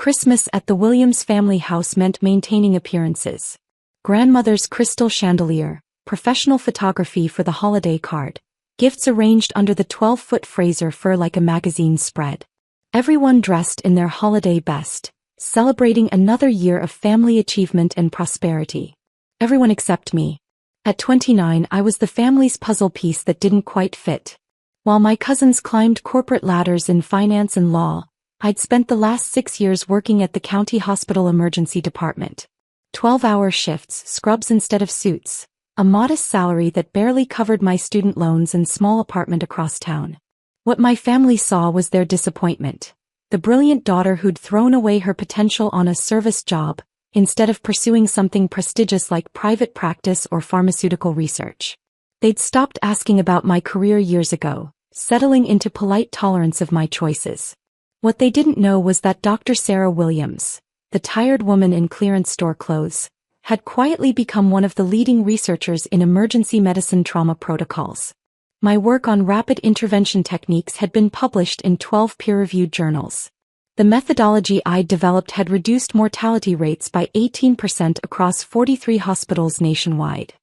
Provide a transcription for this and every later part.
Christmas at the Williams family house meant maintaining appearances. Grandmother's crystal chandelier, professional photography for the holiday card, gifts arranged under the 12-foot Fraser fur like a magazine spread. Everyone dressed in their holiday best, celebrating another year of family achievement and prosperity. Everyone except me. At 29, I was the family's puzzle piece that didn't quite fit. While my cousins climbed corporate ladders in finance and law, I'd spent the last 6 years working at the county hospital emergency department. 12-hour shifts, scrubs instead of suits, a modest salary that barely covered my student loans and small apartment across town. What my family saw was their disappointment. The brilliant daughter who'd thrown away her potential on a service job, instead of pursuing something prestigious like private practice or pharmaceutical research. They'd stopped asking about my career years ago, settling into polite tolerance of my choices. What they didn't know was that Dr. Sarah Williams, the tired woman in clearance store clothes, had quietly become one of the leading researchers in emergency medicine trauma protocols. My work on rapid intervention techniques had been published in 12 peer-reviewed journals. The methodology I'd developed had reduced mortality rates by 18% across 43 hospitals nationwide.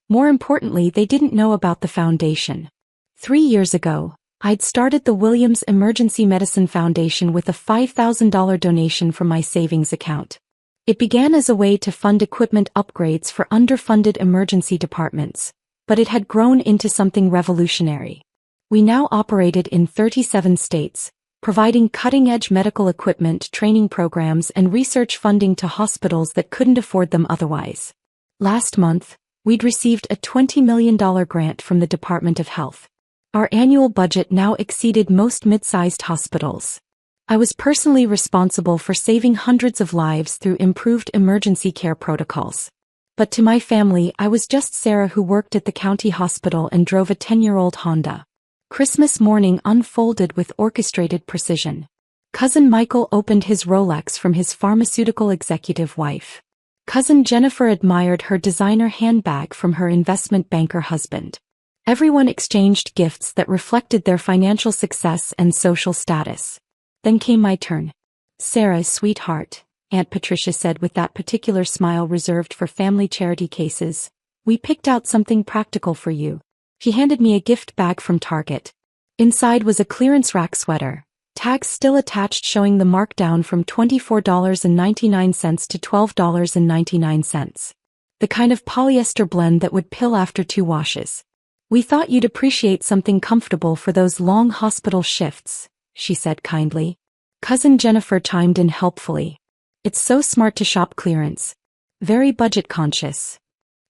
More importantly, they didn't know about the foundation. 3 years ago, I'd started the Williams Emergency Medicine Foundation with a $5,000 donation from my savings account. It began as a way to fund equipment upgrades for underfunded emergency departments, but it had grown into something revolutionary. We now operated in 37 states, providing cutting-edge medical equipment, training programs, and research funding to hospitals that couldn't afford them otherwise. Last month, we'd received a $20 million grant from the Department of Health. Our annual budget now exceeded most mid-sized hospitals. I was personally responsible for saving hundreds of lives through improved emergency care protocols. But to my family, I was just Sarah who worked at the county hospital and drove a 10-year-old Honda. Christmas morning unfolded with orchestrated precision. Cousin Michael opened his Rolex from his pharmaceutical executive wife. Cousin Jennifer admired her designer handbag from her investment banker husband. Everyone exchanged gifts that reflected their financial success and social status. Then came my turn. "Sarah, sweetheart," Aunt Patricia said with that particular smile reserved for family charity cases, "we picked out something practical for you." She handed me a gift bag from Target. Inside was a clearance rack sweater, tags still attached showing the markdown from $24.99 to $12.99. The kind of polyester blend that would pill after 2 washes. "We thought you'd appreciate something comfortable for those long hospital shifts," she said kindly. Cousin Jennifer chimed in helpfully. "It's so smart to shop clearance. Very budget conscious."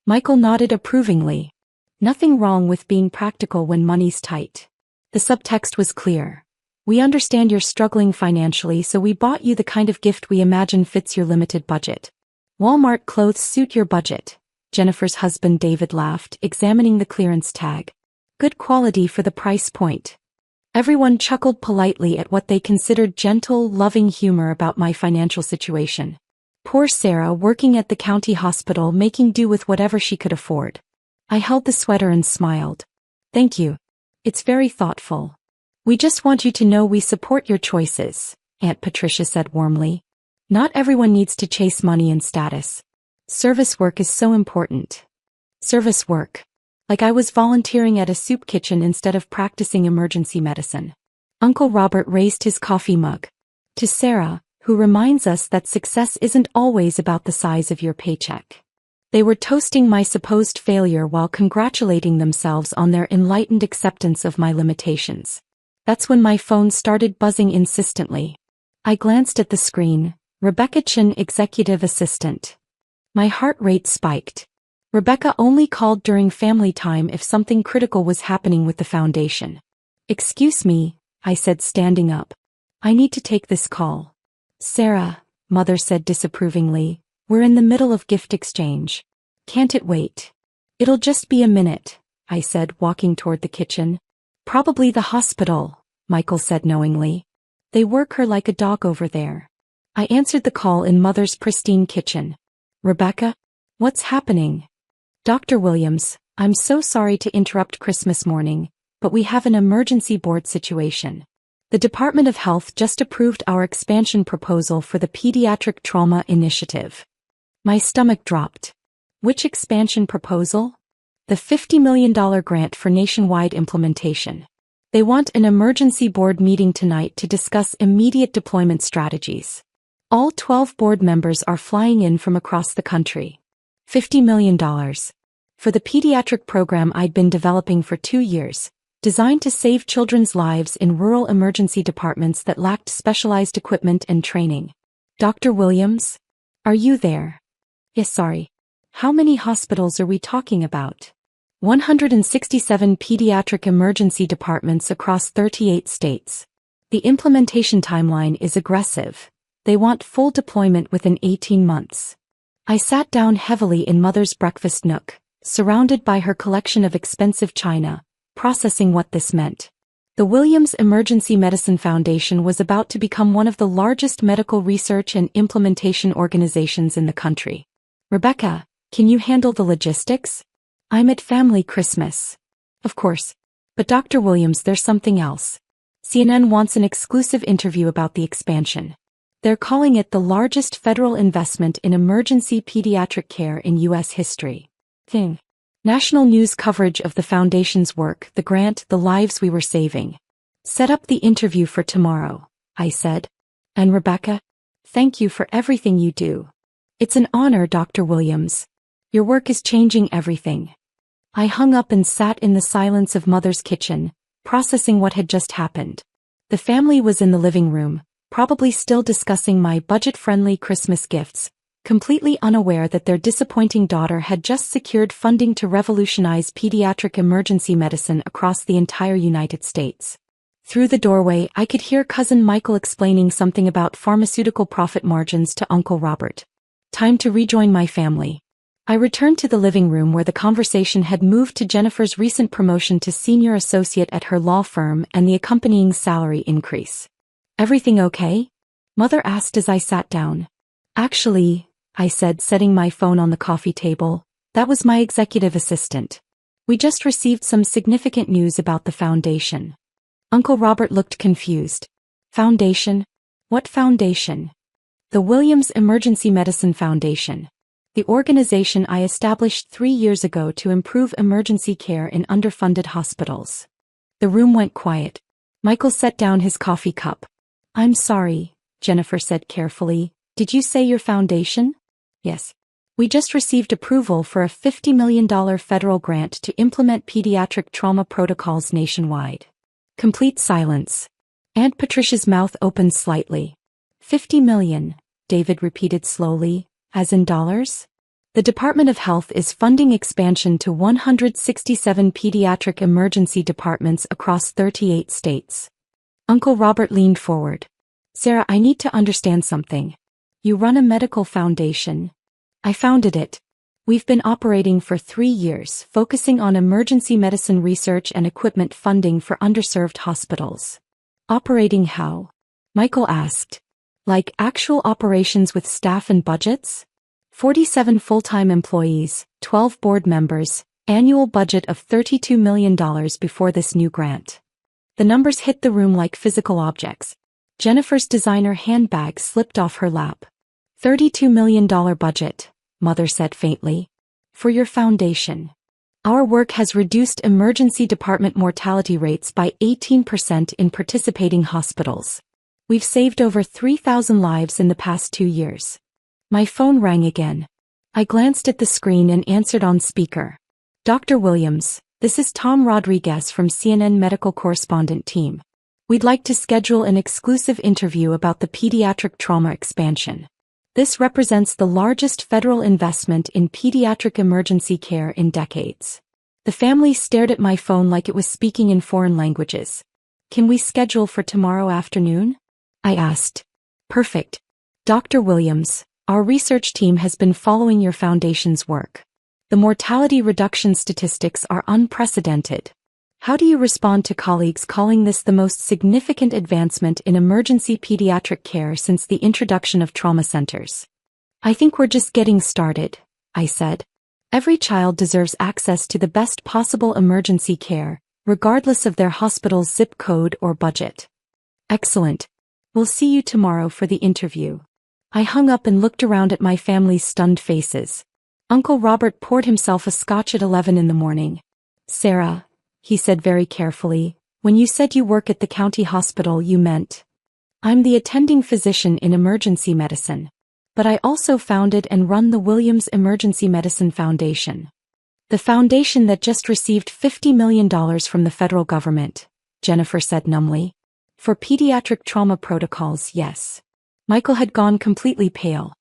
Michael nodded approvingly. Nothing wrong with being practical when money's tight. The subtext was clear. "We understand you're struggling financially, so we bought you the kind of gift we imagine fits your limited budget. Walmart clothes suit your budget." Jennifer's husband David laughed, examining the clearance tag. "Good quality for the price point." Everyone chuckled politely at what they considered gentle, loving humor about my financial situation. Poor Sarah, working at the county hospital, making do with whatever she could afford. I held the sweater and smiled. "Thank you. It's very thoughtful. We just want you to know we support your choices," Aunt Patricia said warmly. "Not everyone needs to chase money and status. Service work is so important." Service work. Like I was volunteering at a soup kitchen instead of practicing emergency medicine. Uncle Robert raised his coffee mug. "To Sarah, who reminds us that success isn't always about the size of your paycheck." They were toasting my supposed failure while congratulating themselves on their enlightened acceptance of my limitations. That's when my phone started buzzing insistently. I glanced at the screen. Rebecca Chin, executive assistant. My heart rate spiked. Rebecca only called during family time if something critical was happening with the foundation. "Excuse me," I said, standing up. "I need to take this call." "Sarah," Mother said disapprovingly, "we're in the middle of gift exchange. Can't it wait?" "It'll just be a minute," I said, walking toward the kitchen. "Probably the hospital," Michael said knowingly. "They work her like a dog over there." I answered the call in Mother's pristine kitchen. "Rebecca? What's happening?" "Dr. Williams, I'm so sorry to interrupt Christmas morning, but we have an emergency board situation." The Department of Health just approved our expansion proposal for the Pediatric Trauma Initiative. My stomach dropped. Which expansion proposal? The $50 million grant for nationwide implementation. They want an emergency board meeting tonight to discuss immediate deployment strategies. All 12 board members are flying in from across the country. $50 million. For the pediatric program I'd been developing for 2 years, designed to save children's lives in rural emergency departments that lacked specialized equipment and training. Dr. Williams? Are you there? Yes, sorry. How many hospitals are we talking about? 167 pediatric emergency departments across 38 states. The implementation timeline is aggressive. They want full deployment within 18 months. I sat down heavily in Mother's breakfast nook, surrounded by her collection of expensive china, processing what this meant. The Williams Emergency Medicine Foundation was about to become one of the largest medical research and implementation organizations in the country. Rebecca, can you handle the logistics? I'm at family Christmas. Of course. But Dr. Williams, there's something else. CNN wants an exclusive interview about the expansion. They're calling it the largest federal investment in emergency pediatric care in U.S. history. National news coverage of the foundation's work, the grant, the lives we were saving. Set up the interview for tomorrow, I said. And Rebecca, thank you for everything you do. It's an honor, Dr. Williams. Your work is changing everything. I hung up and sat in the silence of Mother's kitchen, processing what had just happened. The family was in the living room, probably still discussing my budget-friendly Christmas gifts, completely unaware that their disappointing daughter had just secured funding to revolutionize pediatric emergency medicine across the entire United States. Through the doorway, I could hear Cousin Michael explaining something about pharmaceutical profit margins to Uncle Robert. Time to rejoin my family. I returned to the living room where the conversation had moved to Jennifer's recent promotion to senior associate at her law firm and the accompanying salary increase. Everything okay? Mother asked as I sat down. Actually, I said, setting my phone on the coffee table, that was my executive assistant. We just received some significant news about the foundation. Uncle Robert looked confused. Foundation? What foundation? The Williams Emergency Medicine Foundation. The organization I established 3 years ago to improve emergency care in underfunded hospitals. The room went quiet. Michael set down his coffee cup. I'm sorry, Jennifer said carefully. Did you say your foundation? Yes. We just received approval for a $50 million federal grant to implement pediatric trauma protocols nationwide. Complete silence. Aunt Patricia's mouth opened slightly. 50 million, David repeated slowly. As in dollars? The Department of Health is funding expansion to 167 pediatric emergency departments across 38 states. Uncle Robert leaned forward. Sarah, I need to understand something. You run a medical foundation. I founded it. We've been operating for 3 years, focusing on emergency medicine research and equipment funding for underserved hospitals. Operating how? Michael asked. Like actual operations with staff and budgets? 47 full-time employees, 12 board members, annual budget of $32 million before this new grant. The numbers hit the room like physical objects. Jennifer's designer handbag slipped off her lap. $32 million budget, Mother said faintly. For your foundation. Our work has reduced emergency department mortality rates by 18% in participating hospitals. We've saved over 3,000 lives in the past 2 years. My phone rang again. I glanced at the screen and answered on speaker. Dr. Williams, this is Tom Rodriguez from CNN Medical Correspondent Team. We'd like to schedule an exclusive interview about the pediatric trauma expansion. This represents the largest federal investment in pediatric emergency care in decades. The family stared at my phone like it was speaking in foreign languages. Can we schedule for tomorrow afternoon? I asked. Perfect. Dr. Williams, our research team has been following your foundation's work. The mortality reduction statistics are unprecedented. How do you respond to colleagues calling this the most significant advancement in emergency pediatric care since the introduction of trauma centers? I think we're just getting started, I said. Every child deserves access to the best possible emergency care, regardless of their hospital's zip code or budget. Excellent. We'll see you tomorrow for the interview. I hung up and looked around at my family's stunned faces. Uncle Robert poured himself a scotch at 11 in the morning. Sarah, he said very carefully, when you said you work at the county hospital you meant. I'm the attending physician in emergency medicine. But I also founded and run the Williams Emergency Medicine Foundation. The foundation that just received $50 million from the federal government, Jennifer said numbly. For pediatric trauma protocols, yes. Michael had gone completely pale.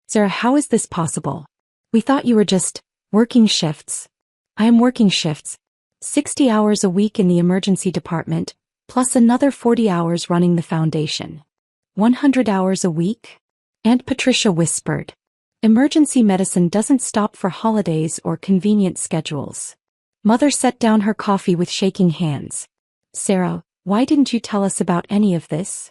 Sarah, how is this possible? We thought you were just working shifts. I am working shifts. 60 hours a week in the emergency department, plus another 40 hours running the foundation. 100 hours a week? Aunt Patricia whispered. Emergency medicine doesn't stop for holidays or convenient schedules. Mother set down her coffee with shaking hands. Sarah, why didn't you tell us about any of this?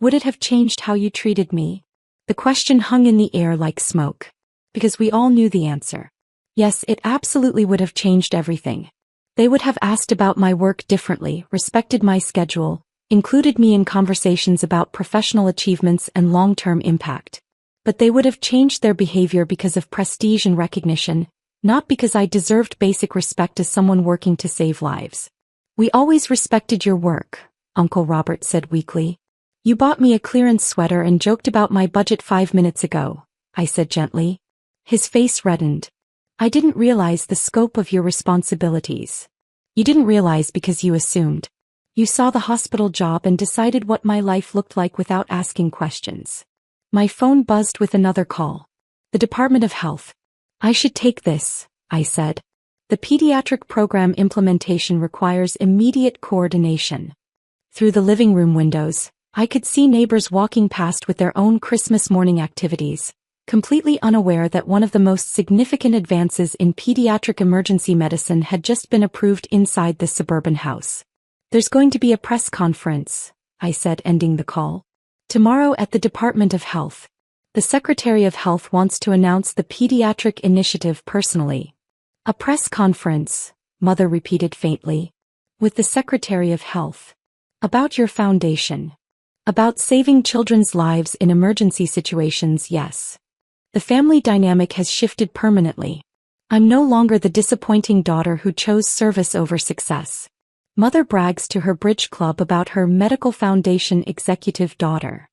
Would it have changed how you treated me? The question hung in the air like smoke. Because we all knew the answer. Yes, it absolutely would have changed everything. They would have asked about my work differently, respected my schedule, included me in conversations about professional achievements and long-term impact. But they would have changed their behavior because of prestige and recognition, not because I deserved basic respect as someone working to save lives. We always respected your work, Uncle Robert said weakly. You bought me a clearance sweater and joked about my budget 5 minutes ago, I said gently. His face reddened. I didn't realize the scope of your responsibilities. You didn't realize because you assumed. You saw the hospital job and decided what my life looked like without asking questions. My phone buzzed with another call. The Department of Health. I should take this, I said. The pediatric program implementation requires immediate coordination. Through the living room windows, I could see neighbors walking past with their own Christmas morning activities, completely unaware that one of the most significant advances in pediatric emergency medicine had just been approved inside this suburban house. There's going to be a press conference, I said, ending the call. Tomorrow at the Department of Health. The Secretary of Health wants to announce the pediatric initiative personally. A press conference, Mother repeated faintly. With the Secretary of Health. About your foundation. About saving children's lives in emergency situations, yes. The family dynamic has shifted permanently. I'm no longer the disappointing daughter who chose service over success. Mother brags to her bridge club about her medical foundation executive daughter.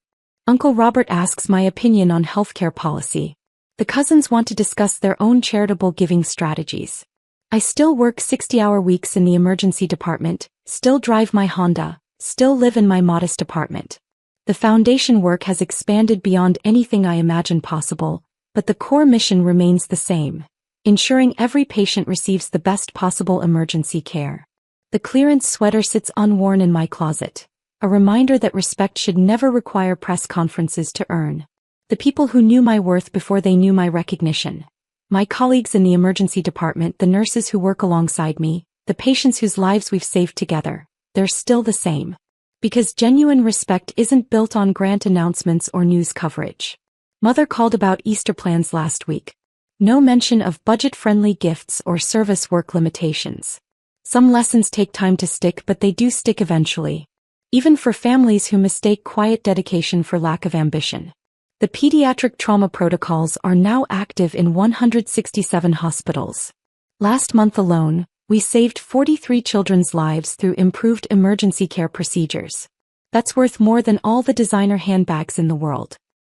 Uncle Robert asks my opinion on healthcare policy. The cousins want to discuss their own charitable giving strategies. I still work 60-hour weeks in the emergency department, still drive my Honda, still live in my modest apartment. The foundation work has expanded beyond anything I imagined possible, but the core mission remains the same, ensuring every patient receives the best possible emergency care. The clearance sweater sits unworn in my closet, a reminder that respect should never require press conferences to earn. The people who knew my worth before they knew my recognition. My colleagues in the emergency department, the nurses who work alongside me, the patients whose lives we've saved together, they're still the same. Because genuine respect isn't built on grant announcements or news coverage. Mother called about Easter plans last week. No mention of budget-friendly gifts or service work limitations. Some lessons take time to stick, but they do stick eventually. Even for families who mistake quiet dedication for lack of ambition. The pediatric trauma protocols are now active in 167 hospitals. Last month alone, we saved 43 children's lives through improved emergency care procedures. That's worth more than all the designer handbags in the world.